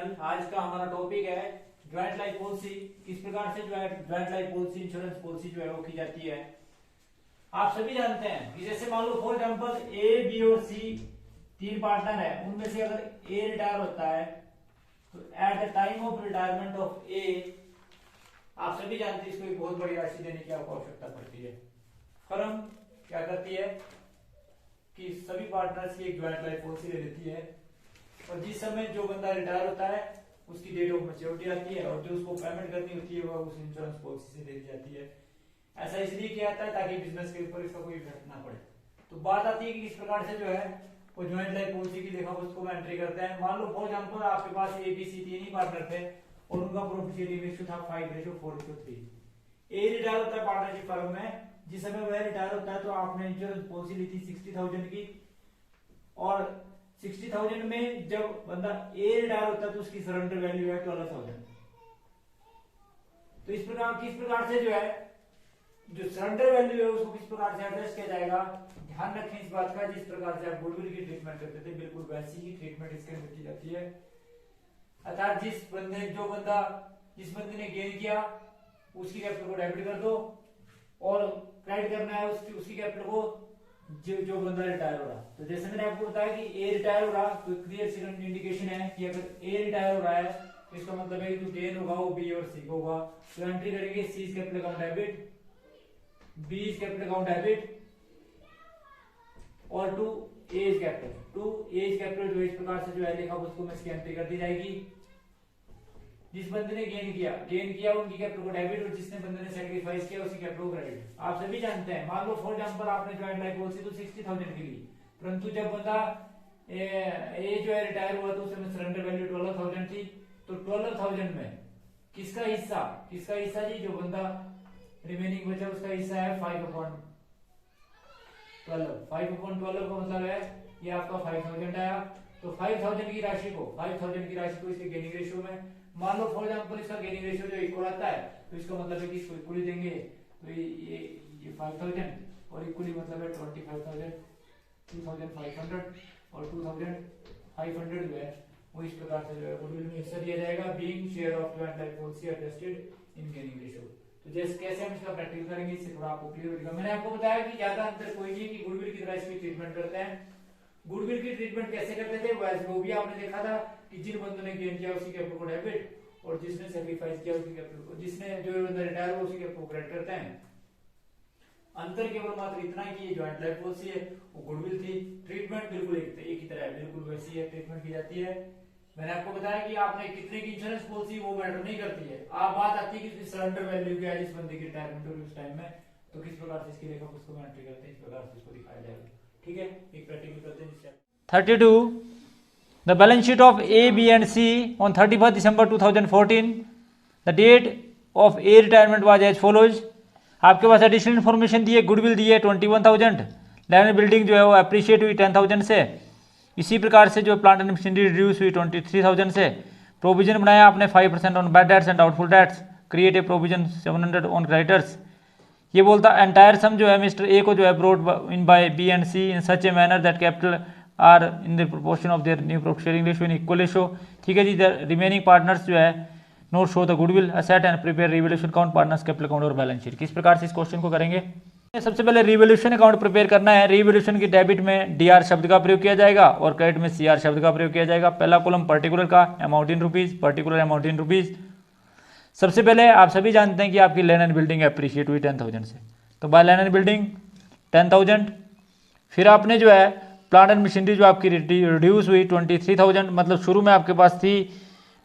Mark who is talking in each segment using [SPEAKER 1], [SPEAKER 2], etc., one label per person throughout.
[SPEAKER 1] Channel. आज का हमारा टॉपिक है ज्वाइंट लाइफ पॉलिसी। किस प्रकार से joint life policy insurance policy जो है वो की जाती है। आप सभी जानते हैं कि जैसे मान लो फॉर एग्जांपल ए बी और सी तीन पार्टनर है, उनमें से अगर ए रिटायर होता है तो at the time of retirement of A, आप सभी जानते हैं इसको एक बहुत बड़ी राशि देने की आपको आवश्यकता पड़ती है। फर्म क्या करती है कि सभी पार्टनर्स की एक ज्वाइंट लाइफ पॉलिसी ले लेती है और जिस समय जो बंदा रिटायर होता है उसकी डेट ऑफ मैच्योरिटी आती है और जो उसको पेमेंट करनी होती है वह उस इंश्योरेंस पॉलिसी से दे दी जाती है। ऐसा इसलिए किया जाता है ताकि बिजनेस के ऊपर इसका कोई इफेक्ट ना पड़े। तो बात आती है कि इस प्रकार से जो है वो ज्वाइंट लाइफ पॉलिसी की लेखा पुस्तकों में एंट्री करते हैं। मान लो फॉर एग्जांपल आपके पास ए बी सी तीन ही पार्टनर थे और उनका प्रॉफिट शेयरिंग रेशियो था 5:4:3। ए रिटायर होता है पार्टनरशिप फर्म में, जिस समय वह रिटायर होता है तो आपने इंश्योरेंस पॉलिसी ली थी 60,000 की और 60,000 में जब बंदा ए रिटायर होता है तो उसकी सरेंडर वैल्यू है 12,000। तो इस प्रकार किस प्रकार से जो है जो सरेंडर वैल्यू है उसको किस प्रकार से एडजस्ट किया जाएगा, ध्यान रखें इस बात का। जिस प्रकार से आप गुडविल की ट्रीटमेंट करते थे बिल्कुल वैसी ही ट्रीटमेंट इसके अंदर की जाती है। अर्थात जिस बंदे ने गेन किया उसकी कैपिटल को डेबिट कर दो और क्रेडिट करना है उसकी कैपिटल को जो बंदा रिटायर हो रहा। तो जैसे मैंने आपको बताया कि ए रिटायर हो रहा तो क्लियर सेकंड इंडिकेशन है कि अगर ए रिटायर हो रहा है तो इसका मतलब है कि जो गेन होगा वो बी और सी को होगा। तो एंट्री करेंगे C is capital account debit, B is capital account debit और टू ए इज कैपिटल जो इस प्रकार से जो है लेखा पुस्तकों में इसकी एंट्री कर दी जाएगी। जिस बंदे ने गेन किया उनकी कैपिटल को डेबिट और जिसने बंदे ने सैक्रिफाइस किया उसकी कैपिटल को क्रेडिट। आप सभी जानते हैं, मान लो फॉर एग्जांपल आपने ज्वाइंट लाइफ पॉलिसी तो 60,000 की ली, परंतु जब बंदा ए जो है रिटायर हुआ तो उस समय सरेंडर वैल्यू 12,000 थी। तो 12,000 में किसका हिस्सा जी, जो बंदा रिमेनिंग बचा उसका हिस्सा है 5/12। 5/12 का मतलब है ये आपका 5,000 आया। तो 5,000 की राशि को इसके गेनिंग रेशियो में मान लो फॉर एग्जांपल इसका गेनिंग रेशियो जो इक्वल आता है तो इसका मतलब है कि इसको इक्वली देंगे। तो ये 5,000 और इक्वली मतलब है 25,000, 2,500 और 2,500 जो है वो इस प्रकार से जो है गुडविल में हिस्सा दिया जाएगा being share of joint life policy adjusted in gaining ratio. तो जैसे कैसे हम इसका प्रैक्टिकल करेंगे इससे थोड़ा आपको क्लियर हो जाएगा। मैंने आपको बताया कि ज्यादा अंतर कोई नहीं कि गुडविल की तरह इसकी ट्रीटमेंट करते हैं। गुडविल की ट्रीटमेंट कैसे करते थे वो भी आपने देखा था कि जिन बंदों ने गेन किया उसकी कैपिटल को डेबिट और जिसने सैक्रिफाइस किया उसकी कैपिटल को, जिसने जो बंदा रिटायर हुआ उसकी कैपिटल को क्रेडिट करते हैं। अंतर केवल मात्र इतना है कि ये ज्वाइंट लाइफ पॉलिसी है वो गुडविल थी। ट्रीटमेंट बिल्कुल एक ही तरह है, बिल्कुल वैसी है ट्रीटमेंट की जाती है। मैंने आपको बताया कि आपने कितने की इंश्योरेंस पॉलिसी वो मैटर नहीं करती है। आप बात आती है कि सरेंडर वैल्यू क्या है जिस बंदे की रिटायरमेंट हो उस टाइम में, तो किस प्रकार से इसकी लेखा पुस्तकों में एंट्री करते हैं, इस प्रकार से इसको दिखाया जाएगा। ठीक है, एक प्रैक्टिकल करते हैं जिससे
[SPEAKER 2] 32. The balance sheet of A, B and C on 31st December 2014. The date of A retirement was as follows. आपके पास एडिशनल इन्फॉर्मेशन दी है, गुडविल दी है 21,000, लैंड एंड बिल्डिंग जो है वो अप्रिशिएट हुई 10,000 से, इसी प्रकार से जो प्लांट एंड मशीनरी रिड्यूस हुई 23,000 से। प्रोविजन बनाया आपने 5% on bad debts and doubtful debts, create a provision 700 on creditors. ये बोलता एंटायर सम जो है मिस्टर ए को जो है brought in by B and C in such a manner that capital are in the proportion of their new profit sharing ratio in equal ratio. ठीक है जी, द रिमेनिंग पार्टनर्स जो है not show the goodwill asset and prepare revaluation account, partners capital account और balance sheet. किस प्रकार से इस क्वेश्चन को करेंगे, सबसे पहले रिवैल्यूएशन अकाउंट प्रिपेयर करना है। रिवैल्यूएशन की डेबिट में डीआर शब्द का प्रयोग किया जाएगा और क्रेडिट में सीआर शब्द का प्रयोग किया जाएगा। पहला कॉलम पर्टिकुलर का amount in rupees, particular amount in rupees. सबसे पहले आप सभी जानते हैं कि आपकी लैंड एंड बिल्डिंग अप्रिशिएट हुई 10,000 से, तो बाय लैंड एंड बिल्डिंग 10,000। फिर आपने जो है प्लांट एंड मशीनरी जो आपकी रिड्यूस हुई 23,000, मतलब शुरू में आपके पास थी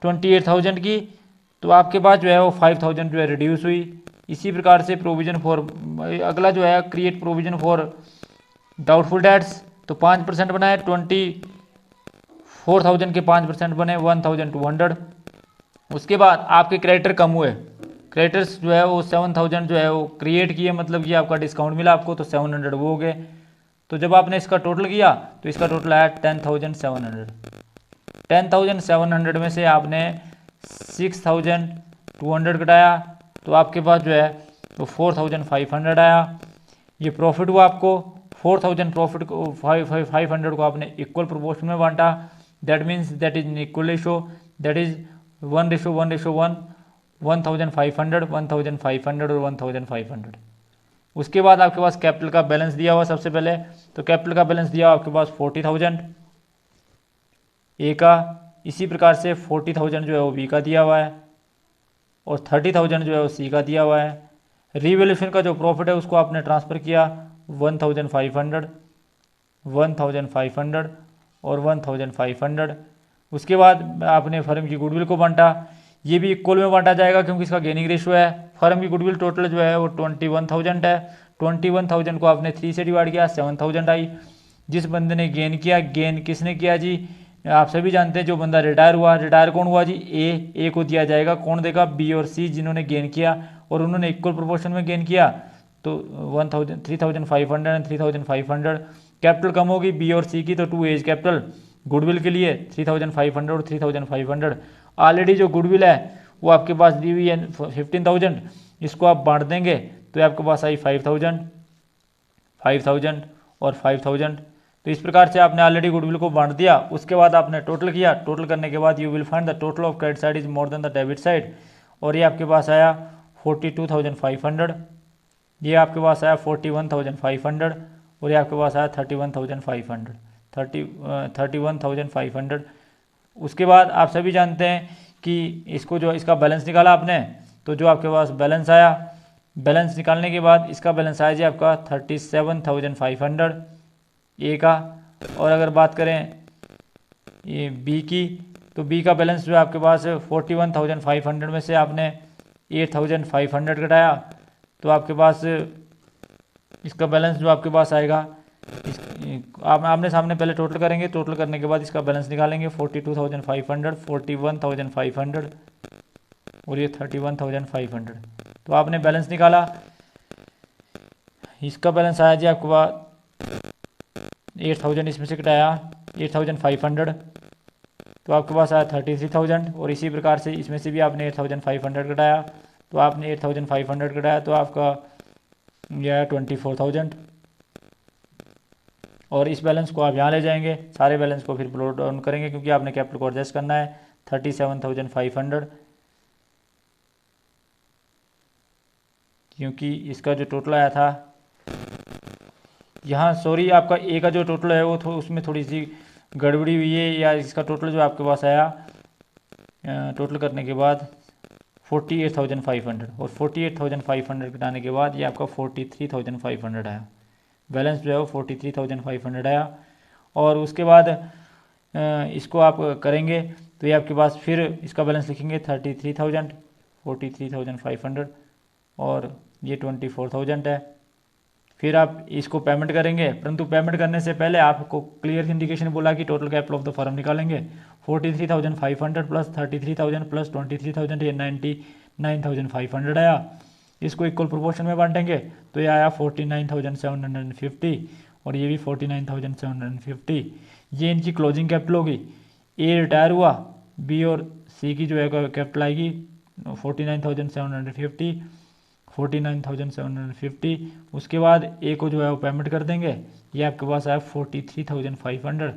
[SPEAKER 2] 28,000 की, तो आपके पास जो है वो 5,000 जो है रिड्यूस हुई। इसी प्रकार से प्रोविजन फॉर, अगला जो है create provision for doubtful debts, तो 5% बनाए, 24,000 के 5% बने 1,200। उसके बाद आपके क्रेडिटर कम हुए, क्रेडिटर्स जो है वो 7,000 जो है वो क्रिएट किए, मतलब कि आपका डिस्काउंट मिला आपको तो 700 वो हो गए। तो जब आपने इसका टोटल किया तो इसका टोटल आया 10,700। 10,700 में से आपने 6,200 घटाया तो आपके पास जो है वो 4,500 आया। ये प्रॉफिट हुआ आपको 4,000, प्रॉफिट को 500 को आपने इक्वल प्रोपोर्शन में बांटा, that means that is in equal ratio. That is 1:1:1, 1500, 1500 और 1500। उसके बाद आपके पास कैपिटल का बैलेंस दिया हुआ सबसे पहले, तो कैपिटल का बैलेंस दिया हुआ आपके पास 40,000 ए का, इसी प्रकार से 40,000 जो है वो बी का दिया हुआ है, और 30,000 जो है वो सी का दिया हुआ है। रीवैल्यूएशन का जो प्रॉफिट है उसको आपने ट्रांसफ़र किया 1,500, 1,500 और 1,500। उसके बाद आपने फर्म की गुडविल को बांटा, ये भी इक्वल में बांटा जाएगा क्योंकि इसका गेनिंग रेशियो है। फर्म की गुडविल टोटल जो है वो 21,000 है। 21,000 को आपने 3 से डिवाइड किया, 7,000 आई। जिस बंदे ने गेन किया, गेन किसने किया जी, आप सभी जानते हैं जो बंदा रिटायर हुआ, रिटायर कौन हुआ जी, ए को दिया जाएगा। कौन देगा, बी और सी, जिन्होंने गेन किया और उन्होंने इक्वल प्रोपोर्शन में गेन किया। तो 3,500 एंड 3,500। कैपिटल कम होगी बी और सी की, तो 2 एज कैपिटल गुडविल के लिए 3,500 और 3,500। ऑलरेडी जो गुडविल है वो आपके पास दी हुई है 15,000, इसको आप बांट देंगे तो आपके पास आई 5,000, 5,000 और 5,000। तो इस प्रकार से आपने ऑलरेडी गुडविल को बांट दिया। उसके बाद आपने टोटल किया, टोटल करने के बाद you will find the total of credit side is more than the debit side, और ये आपके पास आया 42,500, ये आपके पास आया 41,500 और ये आपके पास आया 31,500, 31,500। उसके बाद आप सभी जानते हैं कि इसको जो इसका बैलेंस निकाला आपने, तो जो आपके पास बैलेंस आया, बैलेंस निकालने के बाद इसका बैलेंस आया जी आपका 37,500 ए का। और अगर बात करें ये बी की, तो बी का बैलेंस जो है आपके पास 41,500 में से आपने 8,500 घटाया, तो आपके पास इसका बैलेंस जो आपके पास आएगा, आपने सामने पहले टोटल करेंगे, टोटल करने के बाद इसका बैलेंस निकालेंगे 42,500, 41,500 और ये 31,500। तो आपने बैलेंस निकाला, इसका बैलेंस आया जी आपके पास 8,000, इसमें से घटाया 8,500, तो आपके पास आया 33,000। और इसी प्रकार से इसमें से भी आपने 8,500 घटाया, तो आपने 8,500 घटाया तो आपका यह है 24,000। और इस बैलेंस को आप यहाँ ले जाएंगे, सारे बैलेंस को फिर ब्लो डाउन करेंगे क्योंकि आपने कैपिटल को एडजस्ट करना है 37,500, क्योंकि इसका जो टोटल आया था यहाँ, सॉरी आपका ए का जो टोटल है वो उसमें थोड़ी सी गड़बड़ी हुई है, या इसका टोटल जो आपके पास आया टोटल करने के बाद 48,500 और 48,500 घटाने के बाद ये आपका 43,500 आया। बैलेंस जो है वो 43,500 आया। और उसके बाद इसको आप करेंगे तो ये आपके पास फिर इसका बैलेंस लिखेंगे 33,000, 43,500 और ये 24,000 है। फिर आप इसको पेमेंट करेंगे, परंतु पेमेंट करने से पहले आपको क्लियर इंडिकेशन बोला कि total capital of the firm निकालेंगे। 43,500 प्लस 33,000 प्लस 23,000, ये 99,500 आया। इसको इक्वल प्रोपोर्शन में बांटेंगे तो ये आया 49,750 और ये भी 49,750। ये इनकी क्लोजिंग कैपिटल होगी। ए रिटायर हुआ, बी और सी की जो है कैपिटल आएगी 49,750, 49,750। उसके बाद ए को जो है वो पेमेंट कर देंगे, ये आपके पास आया 43,500।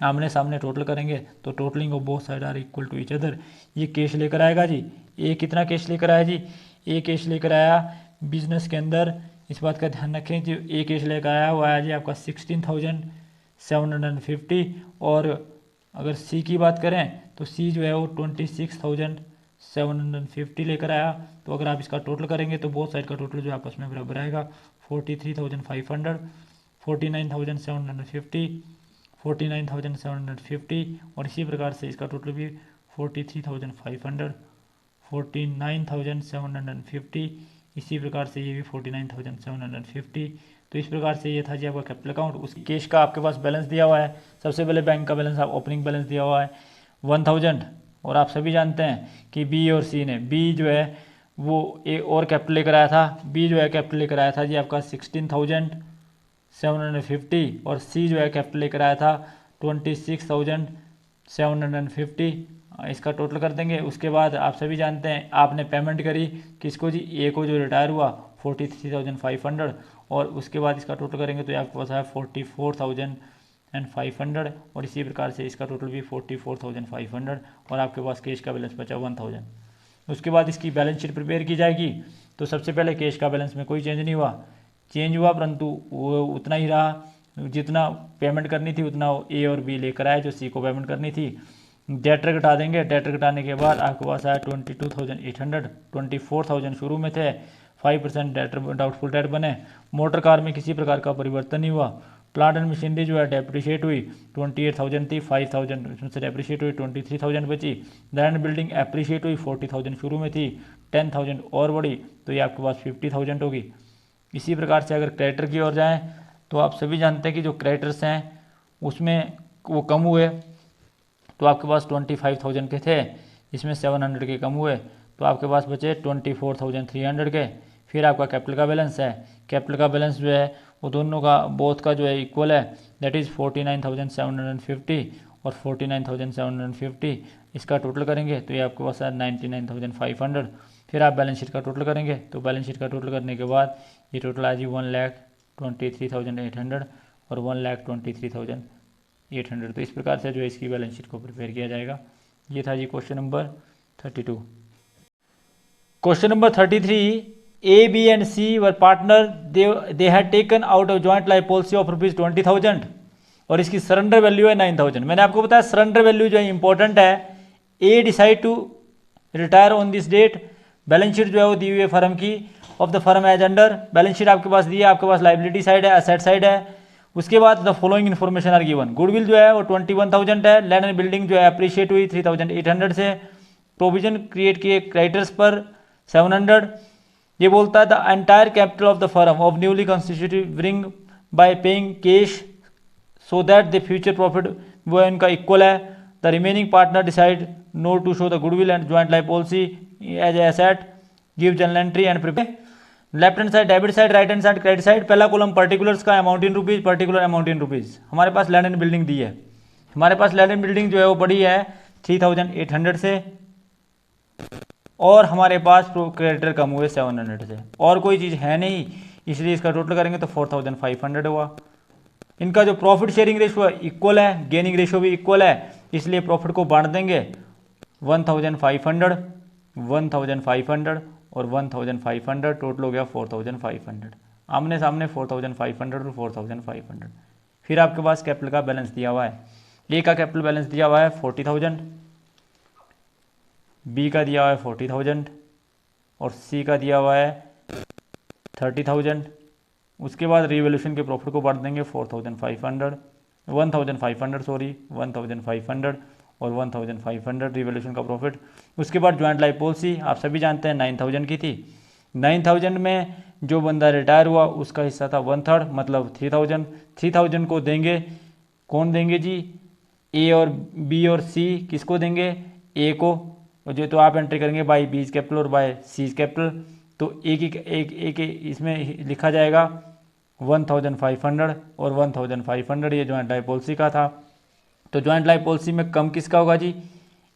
[SPEAKER 2] आमने सामने टोटल करेंगे तो totalling of both side are equal to each other. ये कैश लेकर आएगा जी, ए कितना कैश लेकर आया जी, ए कैश लेकर आया बिजनेस के अंदर, इस बात का ध्यान रखें जो ए कैश लेकर आया वो आया जी आपका 16,750। और अगर सी की बात करें तो सी जो है वो 26,750 लेकर आया। तो अगर आप इसका टोटल करेंगे तो बोथ साइड का टोटल जो आपस में बराबर आएगा 43,500, 49,750, 49,750 और इसी प्रकार से इसका टोटल भी 43,500, 49,750, इसी प्रकार से ये भी 49,750। तो इस प्रकार से ये था जी आपका कैपिटल अकाउंट। उस कैश का आपके पास बैलेंस दिया हुआ है। सबसे पहले बैंक का बैलेंस, आप ओपनिंग बैलेंस दिया हुआ है 1,000। और आप सभी जानते हैं कि बी और सी ने, बी जो है वो ए और कैपिटल लेकर आया था, बी जो है कैपिटल लेकर आया था जी आपका 16,750 और सी जो है कैपिटल लेकर आया था 26,750। इसका टोटल कर देंगे। उसके बाद आप सभी जानते हैं आपने पेमेंट करी किसको जी, ए को जो रिटायर हुआ 43,500 और उसके बाद इसका टोटल करेंगे तो आपके पास आया 44,500 और इसी प्रकार से इसका टोटल भी 44,500 और आपके पास कैश का बैलेंस बचा 1,000। उसके बाद इसकी बैलेंस शीट प्रिपेयर की जाएगी। तो सबसे पहले कैश का बैलेंस में कोई चेंज नहीं हुआ, चेंज हुआ परंतु वो उतना ही रहा, जितना पेमेंट करनी थी उतना ए और बी लेकर आए जो सी को पेमेंट करनी थी। डेटर घटा देंगे, डेटर घटाने के बाद आपके पास आया 22,800, 24,000 शुरू में थे, 5% डेटर डाउटफुल डेट बने। मोटर कार में किसी प्रकार का परिवर्तन नहीं हुआ। प्लांट एंड मशीनरी जो है डेप्रिशिएट हुई, 28,000 थी, 5,000 उसमें से डेप्रिशिएट हुई, 23,000 बची। लैंड बिल्डिंग एप्रिशिएट हुई, 40,000 शुरू में थी, 10,000 और बढ़ी तो ये आपके पास 50,000 होगी। इसी प्रकार से अगर क्रेडिटर की ओर जाएँ तो आप सभी जानते हैं कि जो क्रेडिटर्स हैं उसमें वो कम हुए, तो आपके पास 25,000 के थे, इसमें 700 के कम हुए तो आपके पास बचे 24,300 के। फिर आपका कैपिटल का बैलेंस है, कैपिटल का बैलेंस जो है वो दोनों का बोथ का जो है इक्वल है, दैट इज़ 49,750 और 49,750, इसका टोटल करेंगे तो ये आपके पास है 99,500। फिर आप बैलेंस शीट का टोटल करेंगे तो बैलेंस शीट का टोटल करने के बाद ये टोटल आ जी 1,23,800 और 1,23,800। तो इस प्रकार से जो है इसकी बैलेंस शीट को प्रिपेयर किया जाएगा। ये था जी question number 32। Question number 33, A, B and C were partner, they had taken out of joint life policy of ₹20,000 और इसकी सरेंडर वैल्यू है 9,000। मैंने आपको बताया सरेंडर वैल्यू जो है इंपॉर्टेंट है। A decide to retire on this date, balance sheet जो है वो दी हुई है फर्म की, of the firm as under, balance sheet आपके पास दी है, आपके पास लाइबिलिटी साइड है, एसेट साइड है। उसके बाद the following information are given, goodwill जो है वो 21,000 है, लैंड एंड बिल्डिंग जो है अप्रिशिएट हुई 3,800 से, प्रोविजन क्रिएट किए क्रेडिटर्स पर 700। ये बोलता है the entire capital of the firm of newly constituted bring by paying cash so that the future profit वो है इनका इक्वल है। The remaining partner decide not to show the goodwill and joint life policy as asset, give journal entry and prepare. Left hand side debit side, right hand side credit side. पहला column particulars का amount in rupees, particular amount in rupees. हमारे पास land and building दी है, हमारे पास land and building जो है वो बड़ी है 3,800 से और हमारे पास क्रेडिटर कम हुए 700 से, और कोई चीज़ है नहीं, इसलिए इसका टोटल करेंगे तो 4,500 हुआ। इनका जो प्रॉफिट शेयरिंग रेशियो है इक्वल है, गेनिंग रेशियो भी इक्वल है, इसलिए प्रॉफिट को बांट देंगे 1,500, 1,500 और 1,500, टोटल हो गया 4,500। आमने सामने 4,500 और 4,500। फिर आपके पास कैपिटल का बैलेंस दिया हुआ है, ए का कैपिटल बैलेंस दिया हुआ है 40,000, बी का दिया हुआ है 40,000 और सी का दिया हुआ है 30,000। उसके बाद रिवोल्यूशन के प्रॉफिट को बांट देंगे 1,500 1,500 और 1,500 रिवोल्यूशन का प्रॉफिट। उसके बाद ज्वाइंट लाइफ पॉलिसी आप सभी जानते हैं 9,000 की थी, 9,000 में जो बंदा रिटायर हुआ उसका हिस्सा था 1/3 मतलब 3,000 को देंगे, कौन देंगे जी, ए और बी और सी। किसको देंगे, ए को, जो तो आप एंट्री करेंगे बाय बीज कैपिटल और बाय सीज कैपिटल, तो एक इसमें लिखा जाएगा 1,500 और 1,500, ये ज्वाइंट लाइफ पॉलिसी का था। तो ज्वाइंट लाइफ पॉलिसी में कम किसका होगा जी,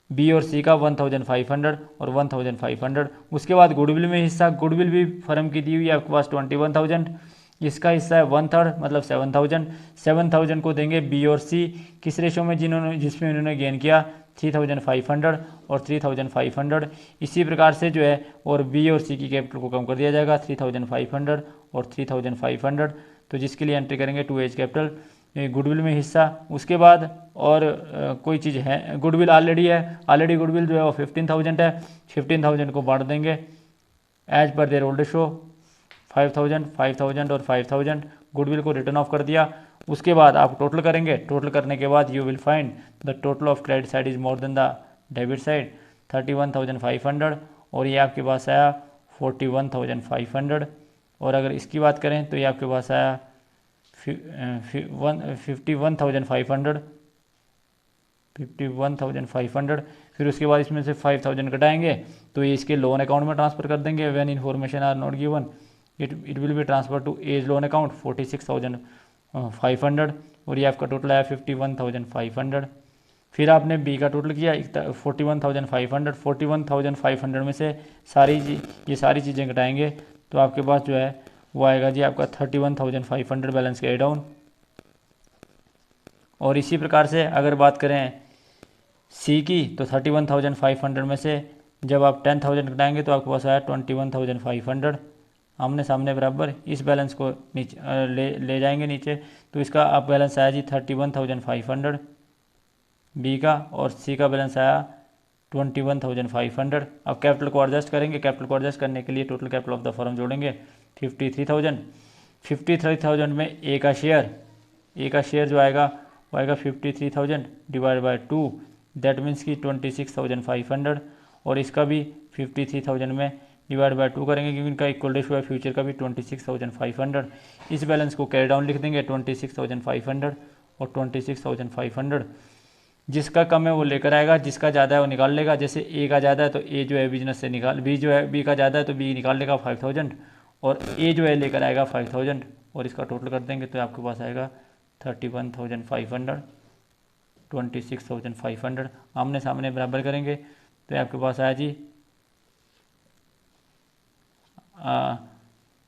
[SPEAKER 2] बी और सी का 1,500 और 1,500। उसके बाद गुडविल में हिस्सा, गुडविल भी फर्म की दी हुई है आपके पास 21,000, इसका हिस्सा है 1/3 मतलब 7,000 को देंगे बी और सी, किस रेशो में जिसमें उन्होंने गेन किया 3,500 और 3,500। इसी प्रकार से जो है और बी और सी की कैपिटल को कम कर दिया जाएगा 3,500 और 3,500, तो जिसके लिए एंट्री करेंगे 2H कैपिटल, गुडविल में हिस्सा। उसके बाद और कोई चीज़ है, गुडविल ऑलरेडी है, ऑलरेडी गुडविल जो है वो 15,000 है, 15,000 को बांट देंगे as per their old ratio 5,000 और 5,000, गुडविल को रिटर्न ऑफ कर दिया। उसके बाद आप टोटल करेंगे, टोटल करने के बाद you will find the total of credit side is more than the debit side 31,500 और ये आपके पास आया 41,500। और अगर इसकी बात करें तो ये आपके पास आया 51,500। फिर उसके बाद इसमें से 5,000 घटाएंगे तो ये इसके लोन अकाउंट में ट्रांसफ़र कर देंगे। When information are not given it will be transfer to as loan account 46,500 और ये आपका टोटल आया 51,500। फिर आपने बी का टोटल किया 41,500 में से ये सारी चीज़ें घटाएंगे तो आपके पास जो है वो आएगा जी आपका 31,500 बैलेंस के डाउन। और इसी प्रकार से अगर बात करें सी की तो 31,500 में से जब आप 10,000 घटाएंगे तो आपके पास आया 21,500। आमने सामने बराबर इस बैलेंस को नीचे ले जाएंगे नीचे, तो इसका आप बैलेंस आया जी 31,500 बी का, और सी का बैलेंस आया 21,500। अब कैपिटल को एडजस्ट करेंगे। कैपिटल को एडजस्ट करने के लिए total capital of the firm जोड़ेंगे 53,000। 53,000 में ए का शेयर जो आएगा वो आएगा 53,000 डिवाइड बाय 2, दैट मीन्स की 26,500। और इसका भी 53,000 में डिवाइड बाय 2 करेंगे क्योंकि इनका इक्वल रेशियो है, फ्यूचर का भी 26,500। इस बैलेंस को कैरी डाउन लिख देंगे 26,500 और 26,500। जिसका कम है वो लेकर आएगा, जिसका ज़्यादा है वो निकाल लेगा। जैसे ए का ज़्यादा है तो ए जो है बिजनेस से निकाल, बी जो है बी का ज़्यादा है तो बी निकाल लेगा 5,000, और ए जो है लेकर आएगा 5,000, और इसका टोटल कर देंगे तो आपके पास आएगा 31,500, 26,500। आमने सामने बराबर करेंगे तो आपके पास आया जी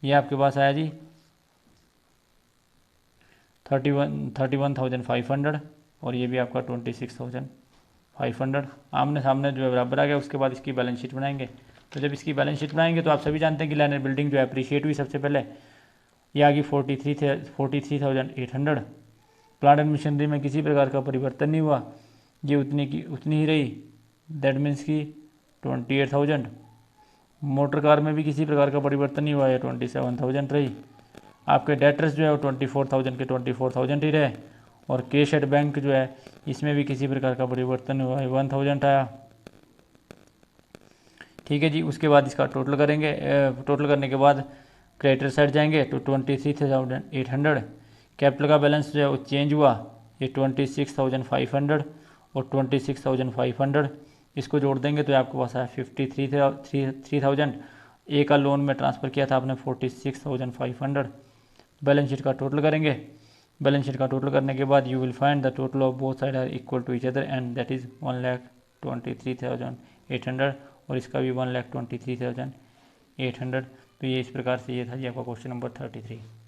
[SPEAKER 2] ये आपके पास आया जी 31,500, और ये भी आपका 26,500। आमने सामने जो है बराबर आ गया। उसके बाद इसकी बैलेंस शीट बनाएंगे। तो जब इसकी बैलेंस शीट बनाएंगे तो आप सभी जानते हैं कि लैंड एंड बिल्डिंग जो है अप्रिशिएट हुई सबसे पहले, ये आ गई 43,800। प्लांट एंड मशीनरी में किसी प्रकार का परिवर्तन नहीं हुआ, ये उतनी ही रही, दैट मीन्स की 28,000। मोटर कार में भी किसी प्रकार का परिवर्तन नहीं हुआ, ये 27,000 रही। आपके डेटर्स जो है वो 24,000 के 24,000 ही रहे, और कैश एट बैंक जो है इसमें भी किसी प्रकार का परिवर्तन नहीं हुआ है, 1,000 आया। ठीक है जी। उसके बाद इसका टोटल करेंगे। टोटल करने के बाद क्रेडिटर साइड जाएंगे तो 23,800। कैपिटल का बैलेंस जो है वो चेंज हुआ, ये 26,500 और 26,500, इसको जोड़ देंगे तो आपके पास आया 53,000। ए का लोन में ट्रांसफ़र किया था आपने 46,500। बैलेंस शीट का टोटल करेंगे। बैलेंस शीट का टोटल करने के बाद you will find the total of both side are equal to each other and that is 1,23,800, और इसका भी 1,23,800। तो ये इस प्रकार से ये था जी आपका क्वेश्चन नंबर 33।